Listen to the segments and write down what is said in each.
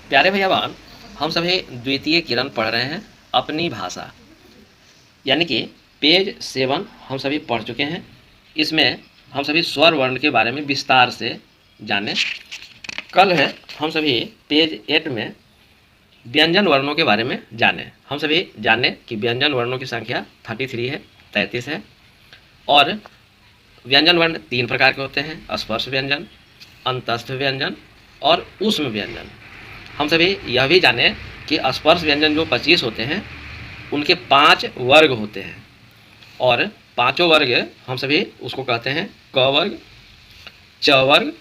प्यारे भैयावान, हम सभी द्वितीय किरण पढ़ रहे हैं अपनी भाषा, यानी कि पेज 7 हम सभी पढ़ चुके हैं। इसमें हम सभी स्वर वर्ण के बारे में विस्तार से जाने। कल है हम सभी पेज 8 में व्यंजन वर्णों के बारे में जाने। हम सभी जाने कि व्यंजन वर्णों की संख्या 33 है, 33 है। और व्यंजन वर्ण 3 प्रकार के होते हैं: स्पर्श व्यंजन, अंतस्थ व्यंजन और ऊष्म व्यंजन। हम सभी यह भी जाने कि स्पर्श व्यंजन जो 25 होते हैं उनके 5 वर्ग होते हैं, और पांचों वर्ग हम सभी उसको कहते हैं क वर्ग, च वर्ग,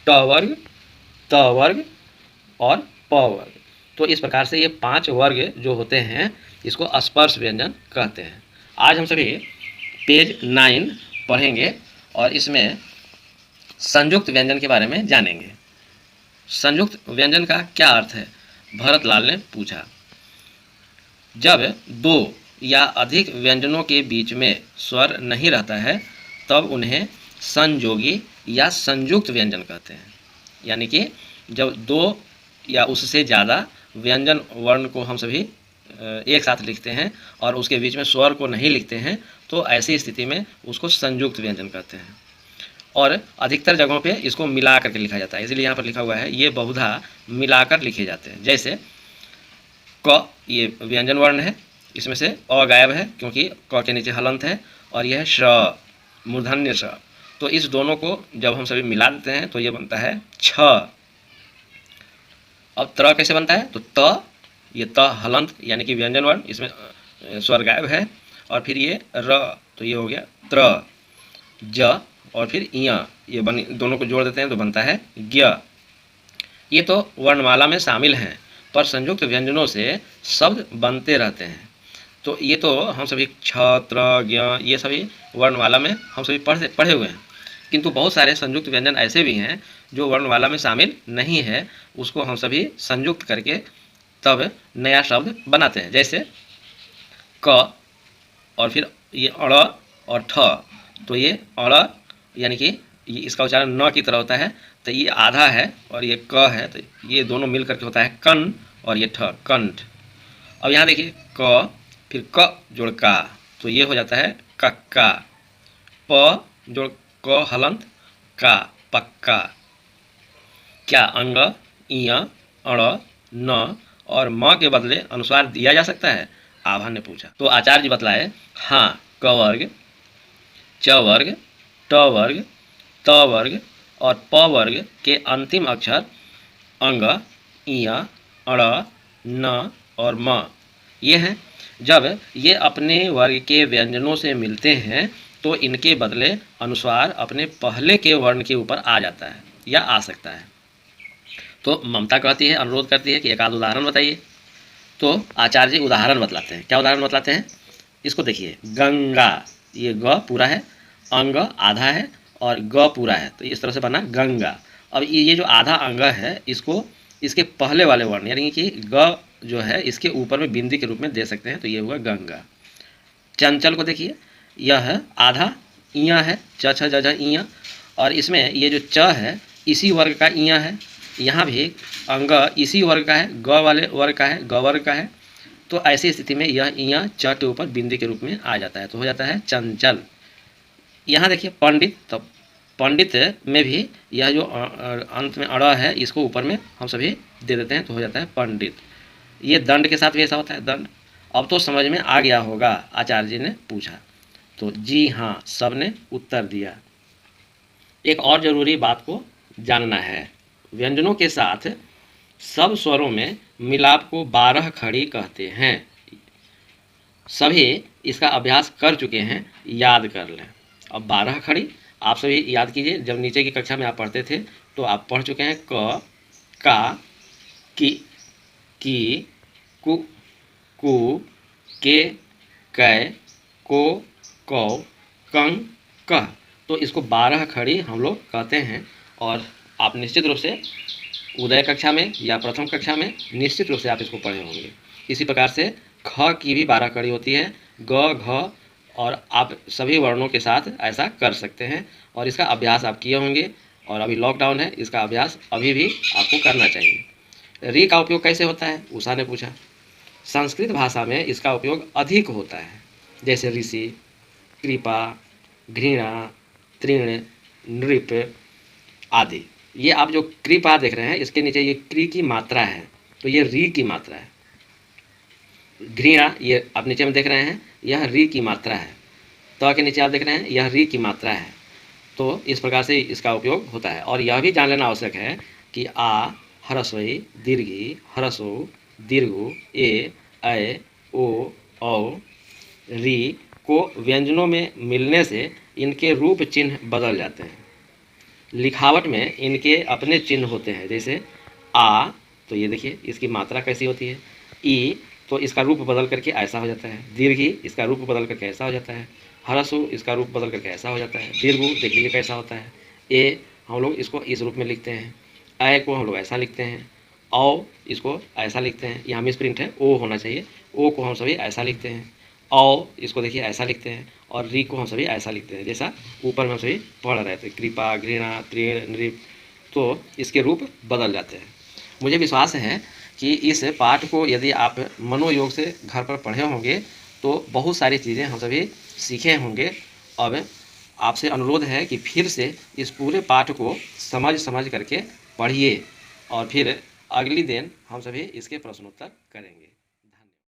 ट वर्ग, त वर्ग और प वर्ग। तो इस प्रकार से ये 5 वर्ग जो होते हैं इसको स्पर्श व्यंजन कहते हैं। आज हम सभी पेज 9 पढ़ेंगे और इसमें संयुक्त व्यंजन के बारे में जानेंगे। संयुक्त व्यंजन का क्या अर्थ है, भरतलाल ने पूछा। जब दो या अधिक व्यंजनों के बीच में स्वर नहीं रहता है तब उन्हें संयोगी या संयुक्त व्यंजन कहते हैं। यानी कि जब दो या उससे ज़्यादा व्यंजन वर्ण को हम सभी एक साथ लिखते हैं और उसके बीच में स्वर को नहीं लिखते हैं तो ऐसी स्थिति में उसको संयुक्त व्यंजन कहते हैं। और अधिकतर जगहों पे इसको मिला करके लिखा जाता है, इसलिए यहाँ पर लिखा हुआ है ये बहुधा मिलाकर लिखे जाते हैं। जैसे क ये व्यंजन वर्ण है, इसमें से अ गायब है क्योंकि क के नीचे हलंत है, और यह है श्र, मूर्धन्य श। तो इस दोनों को जब हम सभी मिला देते हैं तो ये बनता है छ। अब त्र कैसे बनता है, तो त, ये त हलंत यानी कि व्यंजन वर्ण, इसमें स्वर गायब है, और फिर ये र, तो ये हो गया त्र। ज और फिर इया, ये दोनों को जोड़ देते हैं तो बनता है ज्ञ। ये तो वर्णमाला में शामिल हैं, पर संयुक्त व्यंजनों से शब्द बनते रहते हैं। तो ये तो हम सभी छ, त्र, ज्ञ ये सभी वर्णमाला में हम सभी पढ़े हुए हैं, किंतु बहुत सारे संयुक्त व्यंजन ऐसे भी हैं जो वर्णमाला में शामिल नहीं है, उसको हम सभी संयुक्त करके तब नया शब्द बनाते हैं। जैसे क और फिर ये अड़ और ठ, तो ये अड़ यानी कि ये इसका उच्चारण न की तरह होता है, तो ये आधा है और ये क है, तो ये दोनों मिल करके होता है कन, और ये ठ कंठ। अब यहाँ देखिए क फिर क जोड़ का, तो ये हो जाता है कक्का। प जोड़ क हलंत का, पक्का। क्या अंग, इय, अड़, न और म के बदले अनुस्वार दिया जा सकता है, आभा ने पूछा। तो आचार्य जी बतलाए, हाँ, क वर्ग, च वर्ग, ट वर्ग, त वर्ग और प वर्ग के अंतिम अक्षर अंग, इय, अड़, न और म ये हैं। जब ये अपने वर्ग के व्यंजनों से मिलते हैं तो इनके बदले अनुस्वार अपने पहले के वर्ण के ऊपर आ जाता है या आ सकता है। तो ममता कहती है, अनुरोध करती है कि एक आध उदाहरण बताइए। तो आचार्य जी उदाहरण बतलाते हैं। क्या उदाहरण बतलाते हैं, इसको देखिए। गंगा, ये ग पूरा है, अंग आधा है और ग पूरा है, तो इस तरह से बना गंगा। अब ये जो आधा अंग है इसको इसके पहले वाले वर्ण यानी कि ग जो है इसके ऊपर में बिंदी के रूप में दे सकते हैं, तो ये हुआ गंगा। चंचल को देखिए, यह आधा इया है, च छ ज झ इया, और इसमें ये जो च है इसी वर्ग का इया है, यहाँ भी अंग इसी वर्ग का है, ग वाले वर्ग का है, ग वर्ग का है। तो ऐसी स्थिति में यह इया च के ऊपर बिंदी के रूप में आ जाता है, तो हो जाता है चंचल। यहाँ देखिए पंडित, तो पंडित में भी यह जो अंत में अड़ है इसको ऊपर में हम सभी दे देते हैं, तो हो जाता है पंडित। ये दंड के साथ भी ऐसा होता है, दंड। अब तो समझ में आ गया होगा, आचार्य जी ने पूछा। तो जी हाँ, सब ने उत्तर दिया। एक और जरूरी बात को जानना है, व्यंजनों के साथ सब स्वरों में मिलाप को 12 खड़ी कहते हैं। सभी इसका अभ्यास कर चुके हैं, याद कर लें। अब 12 खड़ी आप सभी याद कीजिए, जब नीचे की कक्षा में आप पढ़ते थे तो आप पढ़ चुके हैं क, का, की, कु, के, कै, को, कौ, कं, कह। तो इसको 12 खड़ी हम लोग कहते हैं, और आप निश्चित रूप से उदय कक्षा में या प्रथम कक्षा में निश्चित रूप से आप इसको पढ़े होंगे। इसी प्रकार से ख की भी 12 कड़ी होती है, ग, घ, और आप सभी वर्णों के साथ ऐसा कर सकते हैं, और इसका अभ्यास आप किए होंगे। और अभी लॉकडाउन है, इसका अभ्यास अभी भी आपको करना चाहिए। री का उपयोग कैसे होता है, उषा ने पूछा। संस्कृत भाषा में इसका उपयोग अधिक होता है, जैसे ऋषि, कृपा, घृणा, तृण, नृप आदि। ये आप जो कृपा देख रहे हैं, इसके नीचे ये क्री की मात्रा है, तो ये री की मात्रा है। घृणा ये आप नीचे में देख रहे हैं, यह री की मात्रा है। त के नीचे आप देख रहे हैं, यह री की मात्रा है। तो इस प्रकार से इसका उपयोग होता है। और यह भी जान लेना आवश्यक है कि आ, ह्रस्वई, दीर्घी, ह्रस्व, दीर्घ, ए, ऐ, ओ, औ, री को व्यंजनों में मिलने से इनके रूप चिन्ह बदल जाते हैं। लिखावट में इनके अपने चिन्ह होते हैं, जैसे आ, तो ये देखिए इसकी मात्रा कैसी होती है। ई, तो इसका रूप बदल करके ऐसा हो जाता है। दीर्घी, इसका रूप बदल करके ऐसा हो जाता है। ह्रस्व, इसका रूप बदल करके ऐसा हो जाता है। दीर्घ देख लीजिए कैसा होता है। ए, हम लोग इसको इस रूप में लिखते हैं। ऐ को हम लोग ऐसा लिखते हैं। औ, इसको ऐसा लिखते हैं, यहाँ मिस प्रिंट है, ओ होना चाहिए। ओ को हम सभी ऐसा लिखते हैं। औ, इसको देखिए ऐसा लिखते हैं। और री को हम सभी ऐसा लिखते हैं, जैसा ऊपर में हम सभी पढ़ रहे थे, कृपा, घृणा, तृण, नृप। तो इसके रूप बदल जाते हैं। मुझे विश्वास है कि इस पाठ को यदि आप मनोयोग से घर पर पढ़े होंगे तो बहुत सारी चीज़ें हम सभी सीखे होंगे। अब आपसे अनुरोध है कि फिर से इस पूरे पाठ को समझ समझ करके पढ़िए, और फिर अगली दिन हम सभी इसके प्रश्नोत्तर करेंगे।